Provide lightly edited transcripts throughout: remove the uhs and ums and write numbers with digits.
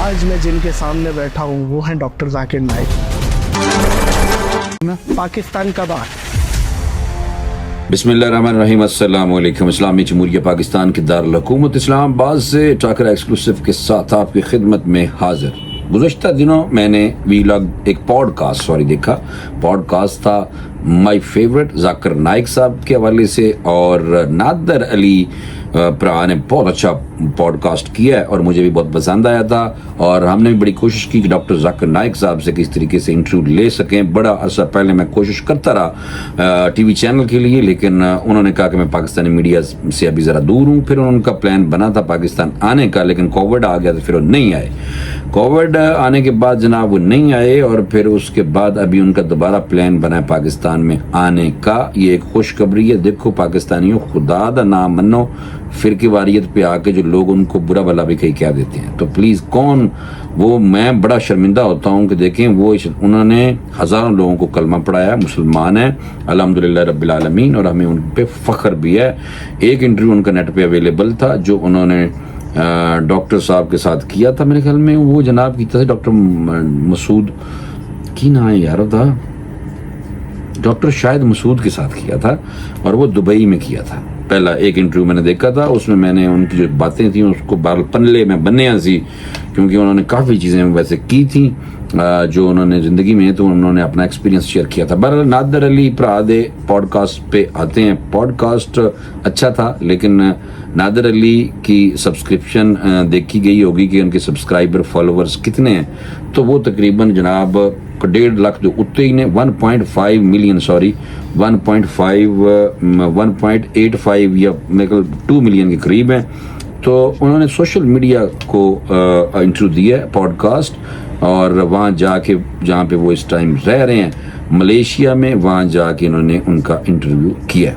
آج میں جن کے سامنے بیٹھا ہوں وہ ہیں ڈاکٹر ذاکر نائک. پاکستان کا بات. بسم اللہ الرحمن الرحیم. السلام علیکم. اسلامی جمہوریہ پاکستان کے دارالحکومت اسلام آباد سے ٹاکر ایکسکلوسیو کے ساتھ آپ کی خدمت میں حاضر. گزشتہ دنوں میں نے ایک پوڈ کاسٹ دیکھا. پوڈ کاسٹ تھا مائی فیوریٹ ذاکر نائک صاحب کے حوالے سے، اور نادر علی پرا نے بہت اچھا پوڈ کاسٹ کیا ہے اور مجھے بھی بہت پسند آیا تھا. اور ہم نے بھی بڑی کوشش کی کہ ڈاکٹر ذاکر نائک صاحب سے کس طریقے سے انٹرویو لے سکیں. بڑا عرصہ پہلے میں کوشش کرتا رہا ٹی وی چینل کے لیے، لیکن انہوں نے کہا کہ میں پاکستانی میڈیا سے ابھی ذرا دور ہوں. پھر ان کا پلان بنا تھا پاکستان آنے کا، لیکن کووڈ آ گیا تو پھر وہ نہیں آئے. کووڈ آنے کے بعد جناب وہ نہیں آئے، اور پھر اس کے بعد ابھی ان کا دوبارہ پلان بنا ہے پاکستان میں آنے کا. یہ ایک خوشخبری ہے. دیکھو پاکستانیوں، خدا دا نام منو، فرقے واریت پہ آ کے جو لوگ ان کو برا بلا بھی کہیں کہہ دیتے ہیں، تو پلیز کون وہ، میں بڑا شرمندہ ہوتا ہوں کہ دیکھیں انہوں نے ہزاروں لوگوں کو کلمہ پڑھایا، مسلمان ہیں الحمدللہ رب العالمین، اور ہمیں ان پہ فخر بھی ہے. ایک انٹرویو ان کا نیٹ پہ اویلیبل تھا جو انہوں نے ڈاکٹر صاحب کے ساتھ کیا تھا. میرے خیال میں وہ جناب کی تھا ڈاکٹر مسعود کی نام ہے یار تھا، ڈاکٹر شاید مسعود کے ساتھ کیا تھا، اور وہ دبئی میں کیا تھا. پہلا ایک انٹرویو میں نے دیکھا تھا، اس میں نے ان کی جو باتیں تھیں اس کو پنلے میں بنیا سی، کیونکہ انہوں نے کافی چیزیں ویسے کی تھیں جو انہوں نے زندگی میں، تو انہوں نے اپنا ایکسپیرینس شیئر کیا تھا. بہرحال نادر علی پرادے پوڈ کاسٹ پہ آتے ہیں. پوڈ کاسٹ اچھا تھا، لیکن نادر علی کی سبسکرپشن دیکھی گئی ہوگی کہ ان کے سبسکرائبر فالوورز کتنے ہیں، تو وہ تقریباً جناب 1.5 لاکھ جو اتنے ہی نے 1.5 ملین 1.85 یا میرے 2 ملین کے قریب ہیں. تو انہوں نے سوشل میڈیا کو انٹرویو دیا ہے پوڈ کاسٹ، اور وہاں جا کے جہاں پہ وہ اس ٹائم رہ رہے ہیں ملیشیا میں، وہاں جا کے انہوں نے ان کا انٹرویو کیا ہے.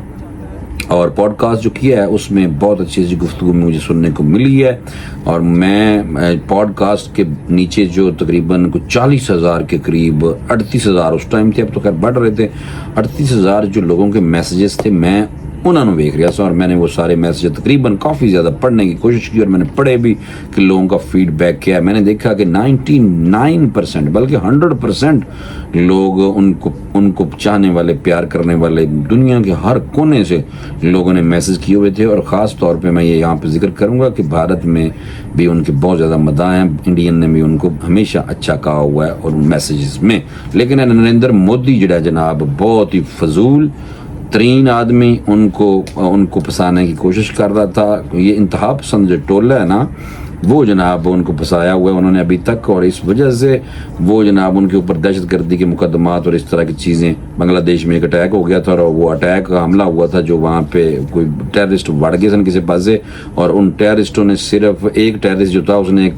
اور پوڈ کاسٹ جو کیا ہے اس میں بہت اچھی سی گفتگو مجھے سننے کو ملی ہے. اور میں پوڈ کاسٹ کے نیچے جو تقریباً کچھ 40,000 کے قریب، 38,000 اس ٹائم تھے، اب تو خیر بڑھ رہے تھے، 38,000 جو لوگوں کے میسیجز تھے، میں انہوں نے دیکھ رہا تھا، اور میں نے وہ سارے میسیج تقریباً کافی زیادہ پڑھنے کی کوشش کی، اور میں نے پڑھے بھی کہ لوگوں کا فیڈ بیک کیا ہے. میں نے دیکھا کہ 99% بلکہ 100% لوگ ان کو چاہنے والے، پیار کرنے والے، دنیا کے ہر کونے سے لوگوں نے میسیج کیے ہوئے تھے. اور خاص طور پہ میں یہ یہاں پہ ذکر کروں گا کہ بھارت میں بھی ان کے بہت زیادہ مداح ہیں، انڈین نے بھی ان کو ہمیشہ اچھا کہا ہوا ہے اور ان میسیجز میں. لیکن نریندر مودی جڑا جناب بہت ہی فضول ترین آدمی ان کو پھنسانے کی کوشش کر رہا تھا. یہ انتہا پسند جو ٹولہ ہے نا، وہ جناب ان کو پھنسایا ہوا ہے انہوں نے ابھی تک، اور اس وجہ سے وہ جناب ان کے اوپر دہشت گردی کے مقدمات اور اس طرح کی چیزیں. بنگلہ دیش میں ایک اٹیک ہو گیا تھا، اور وہ اٹیک کا حملہ ہوا تھا جو وہاں پہ کوئی ٹیررسٹ بڑھ گئے سن کسی پاس سے، اور ان ٹیررسٹوں نے صرف ایک ٹیررسٹ جو تھا اس نے ایک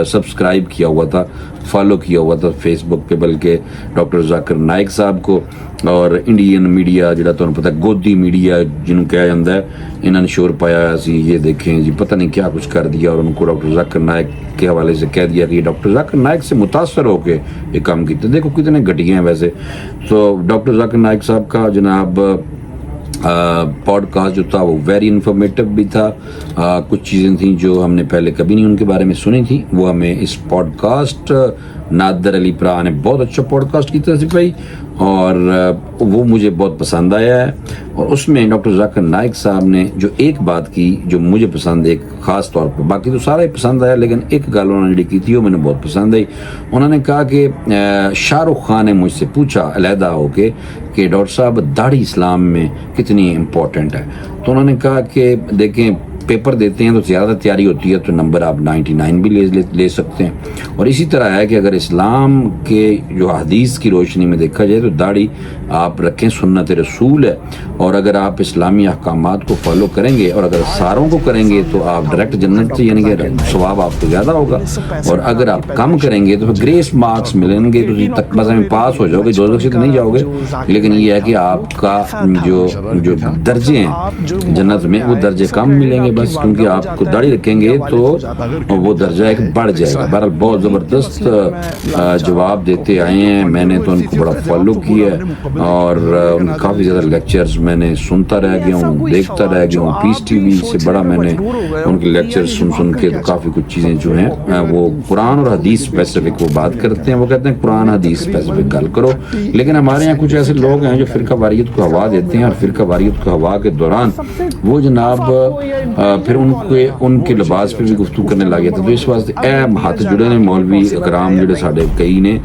سبسکرائب کیا ہوا تھا، فالو کیا ہوا تھا فیس بک پہ، بلکہ ڈاکٹر ذاکر نائک صاحب کو. اور انڈین میڈیا جڑا تو پتہ گودی میڈیا جنہوں کہا جاتا ہے، انہوں نے شور پایا سی یہ دیکھیں جی پتہ نہیں کیا کچھ کر دیا، اور ان کو ڈاکٹر ذاکر نائک کے حوالے سے کہہ دیا کہ یہ ڈاکٹر ذاکر نائک سے متاثر ہو کے یہ کام کیتے. دیکھو کتنے گھٹیا ہیں ویسے. تو ڈاکٹر ذاکر نائک صاحب کا جناب پوڈ کاسٹ جو تھا وہ ویری انفارمیٹیو بھی تھا. کچھ چیزیں تھیں جو ہم نے پہلے کبھی نہیں ان کے بارے میں سنی تھی، وہ ہمیں اس پوڈ کاسٹ نادر علی پرا نے بہت اچھا پوڈ کاسٹ کی تھی بھائی، اور وہ مجھے بہت پسند آیا ہے. اور اس میں ڈاکٹر ذاکر نائک صاحب نے جو ایک بات کی جو مجھے پسند، ایک خاص طور پر، باقی تو سارا ہی پسند آیا، لیکن ایک گل انہوں نے جو کی تھی وہ مجھے بہت پسند آئی. انہوں نے کہا کہ شاہ رخ خان نے مجھ سے پوچھا علیحدہ ہو کے کہ ڈاکٹر صاحب داڑھی اسلام میں کتنی امپورٹنٹ ہے. تو انہوں نے کہا کہ دیکھیں پیپر دیتے ہیں تو زیادہ تیاری ہوتی ہے تو نمبر آپ 99 بھی لے سکتے ہیں. اور اسی طرح ہے کہ اگر اسلام کے جو حدیث کی روشنی میں دیکھا جائے تو داڑھی آپ رکھیں، سنت رسول ہے، اور اگر آپ اسلامی احکامات کو فالو کریں گے اور اگر ساروں کو کریں گے تو آپ ڈائریکٹ جنت سے، یعنی کہ ثواب آپ کو زیادہ ہوگا. اور اگر آپ کم کریں گے تو گریس مارکس ملیں گے، تو تک بس میں پاس ہو جاؤ گے، دوزخ سے تو نہیں جاؤ گے، لیکن یہ ہے کہ آپ کا جو درجے ہیں جنت میں وہ درجے کم ملیں گے بس، کیونکہ آپ کو داڑھی رکھیں گے تو وہ درجہ ایک بڑھ جائے گا. بہرحال بہت زبردست جواب دیتے آئے ہیں، میں نے تو ان کو بڑا فالو کیا ہے. اور ان کے کافی زیادہ لیکچرز میں نے سنتا رہ گیا ہوں، دیکھتا رہ گیا ہوں. پیس ٹی وی سے بڑا میں نے ان کے لیکچر سن کے تو کافی کچھ چیزیں جو ہیں وہ قرآن اور حدیث اسپیسیفک وہ بات کرتے ہیں. وہ کہتے ہیں قرآن حدیث اسپیسیفک گل کرو، لیکن ہمارے یہاں کچھ ایسے لوگ ہیں جو فرقہ واریت کو ہوا دیتے ہیں، اور فرقہ واریت کو ہوا کے دوران وہ جناب پھر ان کے لباس پہ بھی گفتگو کرنے لگ گیا تھا. تو اس واسطے ہاتھ جڑے نے مولوی اکرام جڑے ساڈے کئی نے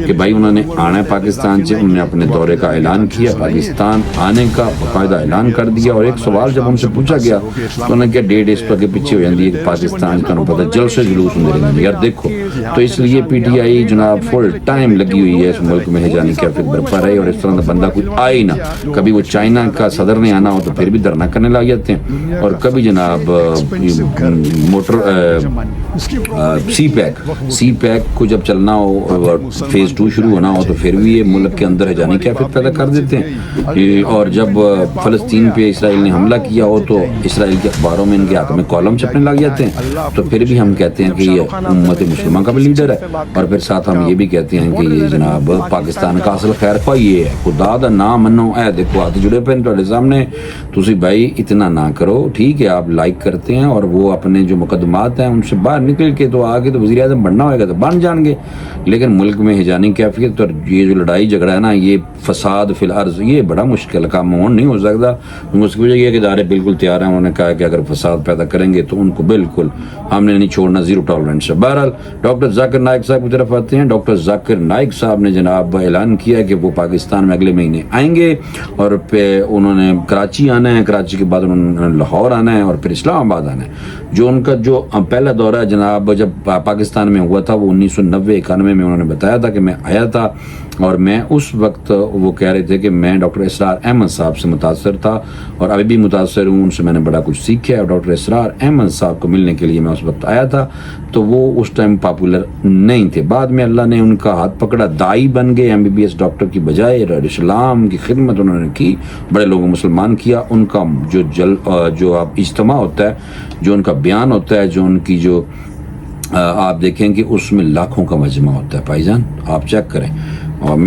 کہ بھائی انہوں نے آنا ہے پاکستان سے. انہوں نے اپنے دورے کا اعلان کیا، پاکستان آنے کا باقاعدہ اعلان کر دیا. اور ایک سوال جب ان سے پوچھا گیا تو انہوں نے کیا ڈیٹ اس پر پیچھے ہو جاتی ہے کہ پاکستان کا پتہ جلسے جلوس ہونے لگے. یار دیکھو، تو اس لیے پی ٹی آئی جناب فل ٹائم لگی ہوئی ہے اس ملک میں ہجانی کیفیت برپا رہے، اور اس طرح کا بندہ کوئی آئے نہ. کبھی وہ چائنا کا صدر نے آنا ہو تو پھر بھی دھرنا کرنے لگ جاتے ہیں، اور کبھی جناب موٹر سی پیک کو جب چلنا ہو، فیز 2 شروع ہونا ہو تو پھر بھی یہ ملک کے اندر ہجانی کیفیت پیدا کر دیتے ہیں. اور جب فلسطین پہ اسرائیل نے حملہ کیا ہو تو اسرائیل کے اخباروں میں ان کے ہاتھ میں کالم چھپنے لگ جاتے ہیں. تو پھر بھی ہم کہتے ہیں کہ یہ امت مسلمہ کا بھی لیڈر ہے، اور پھر ساتھ ہم یہ بھی کہتے ہیں کہ یہ جناب پاکستان کا اصل خیر خواہ یہ ہے. خدا دا نام منو، اے دیکھو ہاتھ جڑے پہ تھوڑے سامنے. تسی بھائی اتنا نہ کرو، ٹھیک ہے آپ لائک کرتے ہیں اور وہ اپنے جو مقدمات ہیں ان سے باہر نکل کے تو آگے تو وزیر اعظم بننا ہوئے گا تو بن جان گے. لیکن ملک میں ہجانی کیفیت اور یہ جو لڑائی جھگڑا ہے نا، یہ فساد فی الارض، یہ بڑا مشکل کام نہیں ہو سکتا. اس کی وجہ یہ کہ ادارے بالکل تیار ہیں. انہوں نے کہا کہ اگر فساد پیدا کریں گے تو ان کو بالکل ہم نے نہیں چھوڑنا، زیرو ٹالرنس ہے. بہرحال ڈاکٹر ذاکر نائک صاحب کی طرف آتے ہیں. ڈاکٹر ذاکر نائک صاحب نے جناب اعلان کیا کہ وہ پاکستان میں اگلے مہینے آئیں گے، اور پھر انہوں نے کراچی آنا ہے، کراچی کے بعد انہوں نے لاہور آنا ہے، اور پھر اسلام آباد آنا ہے. جو ان کا جو پہلا دورہ جناب جب پاکستان میں ہوا تھا وہ 1990-91 میں انہوں نے بتایا تھا کہ میں آیا تھا، اور میں اس وقت وہ کہہ رہے تھے کہ میں ڈاکٹر اسرار احمد صاحب سے متاثر تھا اور ابھی بھی متاثر ہوں. ان سے میں نے بڑا کچھ سیکھا ہے، اور ڈاکٹر اسرار احمد صاحب کو ملنے کے لیے میں اس وقت آیا تھا. تو وہ اس ٹائم پاپولر نہیں تھے. بعد میں اللہ نے ان کا ہاتھ پکڑا، دائی بن گئے. MBBS ڈاکٹر کی بجائے اسلام کی خدمت انہوں نے کی، بڑے لوگوں مسلمان کیا. ان کا جو آپ اجتماع ہوتا ہے، جو ان کا بیان ہوتا ہے، جو ان کی جو آپ دیکھیں کہ اس میں لاکھوں کا مجمع ہوتا ہے. بھائی جان آپ چیک کریں، اور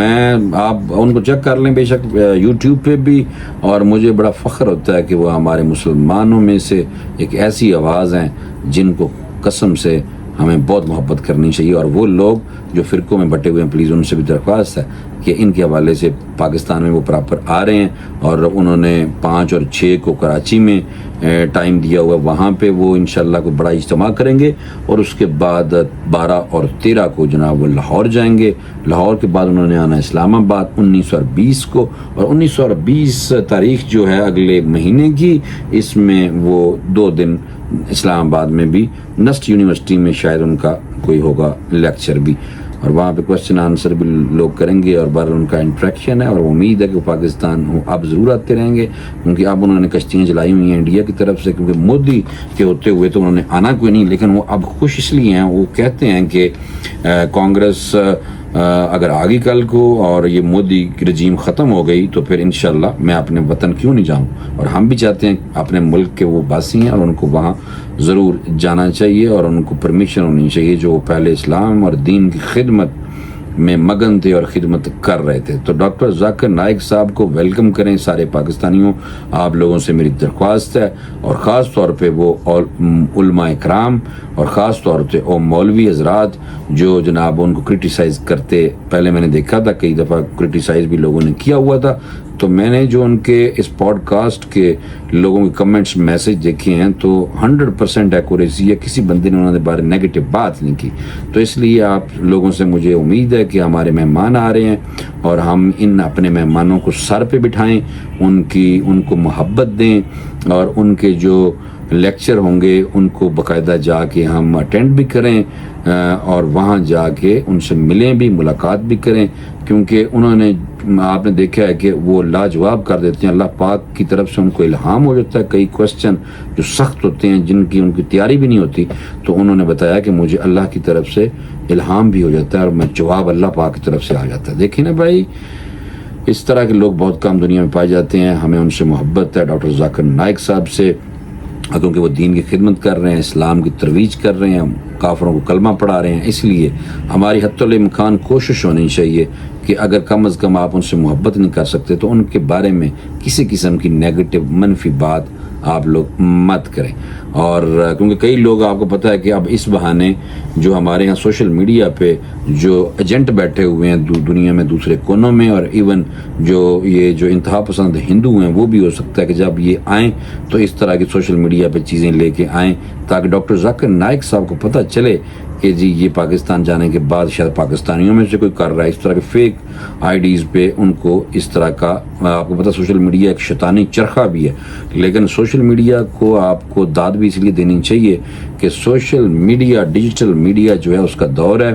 آپ ان کو چیک کر لیں بے شک یوٹیوب پہ بھی. اور مجھے بڑا فخر ہوتا ہے کہ وہ ہمارے مسلمانوں میں سے ایک ایسی آواز ہیں جن کو قسم سے ہمیں بہت محبت کرنی چاہیے. اور وہ لوگ جو فرقوں میں بٹے ہوئے ہیں، پلیز ان سے بھی درخواست ہے کہ ان کے حوالے سے پاکستان میں وہ پراپر آ رہے ہیں. اور انہوں نے 5 اور 6 کو کراچی میں ٹائم دیا ہوا، وہاں پہ وہ انشاءاللہ کو بڑا اجتماع کریں گے. اور اس کے بعد 12 اور 13 کو جناب وہ لاہور جائیں گے. لاہور کے بعد انہوں نے آنا اسلام آباد 19 اور 20 کو. اور 19 اور 20 تاریخ جو ہے اگلے مہینے کی، اس میں وہ 2 دن اسلام آباد میں بھی نسٹ یونیورسٹی میں شاید ان کا کوئی ہوگا لیکچر بھی، اور وہاں پہ کوشچن آنسر بھی لوگ کریں گے. اور بہرحال ان کا انٹریکشن ہے، اور امید ہے کہ وہ پاکستان اب ضرور آتے رہیں گے، کیونکہ اب انہوں نے کشتیاں چلائی ہوئی ہیں انڈیا کی طرف سے. کیونکہ مودی کے ہوتے ہوئے تو انہوں نے آنا کوئی نہیں، لیکن وہ اب خوش اس لیے ہیں. وہ کہتے ہیں کہ کانگریس اگر آگے کل کو اور یہ مودی کی رجیم ختم ہو گئی تو پھر انشاءاللہ میں اپنے وطن کیوں نہیں جاؤں. اور ہم بھی چاہتے ہیں اپنے ملک کے وہ باسی ہیں اور ان کو وہاں ضرور جانا چاہیے، اور ان کو پرمیشن ہونی چاہیے. جو پہلے اسلام اور دین کی خدمت میں مگن تھے اور خدمت کر رہے تھے. تو ڈاکٹر ذاکر نائک صاحب کو ویلکم کریں سارے پاکستانیوں. آپ لوگوں سے میری درخواست ہے، اور خاص طور پہ وہ علماء اکرام اور خاص طور پہ وہ مولوی حضرات جو جناب ان کو کرٹیسائز کرتے. پہلے میں نے دیکھا تھا کئی دفعہ کرٹیسائز بھی لوگوں نے کیا ہوا تھا. تو میں نے جو ان کے اس پوڈ کاسٹ کے لوگوں کے کمنٹس میسج دیکھے ہیں تو 100% ایکوریسی ہے. کسی بندے نے انہوں نے بارے نیگیٹو بات نہیں کی. تو اس لیے آپ لوگوں سے مجھے امید ہے کہ ہمارے مہمان آ رہے ہیں اور ہم ان اپنے مہمانوں کو سر پہ بٹھائیں، ان کو محبت دیں، اور ان کے جو لیکچر ہوں گے ان کو باقاعدہ جا کے ہم اٹینڈ بھی کریں، اور وہاں جا کے ان سے ملیں بھی، ملاقات بھی کریں. کیونکہ انہوں نے آپ نے دیکھا ہے کہ وہ لاجواب کر دیتے ہیں. اللہ پاک کی طرف سے ان کو الہام ہو جاتا ہے. کئی کوسچن جو سخت ہوتے ہیں جن کی ان کی تیاری بھی نہیں ہوتی، تو انہوں نے بتایا کہ مجھے اللہ کی طرف سے الہام بھی ہو جاتا ہے اور میں جواب اللہ پاک کی طرف سے آ جاتا ہے. دیکھیں نا بھائی، اس طرح کے لوگ بہت کم دنیا میں پائے جاتے ہیں. ہمیں ان سے محبت ہے، ڈاکٹر ذاکر نائک صاحب سے. کیونکہ وہ دین کی خدمت کر رہے ہیں، اسلام کی ترویج کر رہے ہیں، کافروں کو کلمہ پڑھا رہے ہیں. اس لیے ہماری حتی الامکان کوشش ہونی چاہیے کہ اگر کم از کم آپ ان سے محبت نہیں کر سکتے تو ان کے بارے میں کسی قسم کی نیگیٹو منفی بات آپ لوگ مت کریں. اور کیونکہ کئی لوگ آپ کو پتہ ہے کہ اب اس بہانے جو ہمارے ہاں سوشل میڈیا پہ جو ایجنٹ بیٹھے ہوئے ہیں دنیا میں دوسرے کونوں میں، اور ایون جو انتہا پسند ہندو ہیں وہ بھی ہو سکتا ہے کہ جب یہ آئیں تو اس طرح کی سوشل میڈیا پہ چیزیں لے کے آئیں تاکہ ڈاکٹر ذاکر نائک صاحب کو پتہ چلے کہ جی یہ پاکستان جانے کے بعد شاید پاکستانیوں میں سے کوئی کر رہا ہے اس طرح کے فیک آئی ڈیز پہ ان کو اس طرح کا. آپ کو پتہ سوشل میڈیا ایک شیطانی چرخہ بھی ہے، لیکن سوشل میڈیا کو آپ کو داد بھی اس لیے دینی چاہیے کہ سوشل میڈیا ڈیجیٹل میڈیا جو ہے اس کا دور ہے،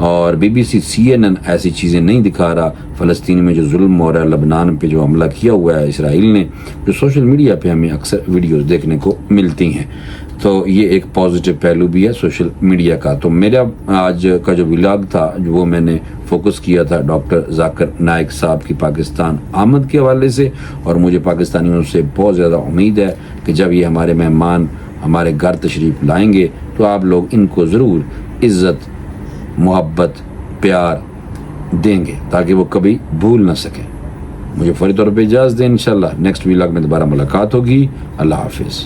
اور BBC CNN ایسی چیزیں نہیں دکھا رہا. فلسطین میں جو ظلم ہو رہا ہے، لبنان پہ جو حملہ کیا ہوا ہے اسرائیل نے، جو سوشل میڈیا پہ ہمیں اکثر ویڈیوز دیکھنے کو ملتی ہیں. تو یہ ایک پازیٹیو پہلو بھی ہے سوشل میڈیا کا. تو میرا آج کا جو ولاگ تھا وہ میں نے فوکس کیا تھا ڈاکٹر ذاکر نائک صاحب کی پاکستان آمد کے حوالے سے، اور مجھے پاکستانیوں سے بہت زیادہ امید ہے کہ جب یہ ہمارے مہمان ہمارے گھر تشریف لائیں گے تو آپ لوگ ان کو ضرور عزت، محبت، پیار دیں گے تاکہ وہ کبھی بھول نہ سکیں. مجھے فوری طور پہ اجازت دیں، انشاءاللہ نیکسٹ ولاگ میں دوبارہ ملاقات ہوگی. اللہ حافظ.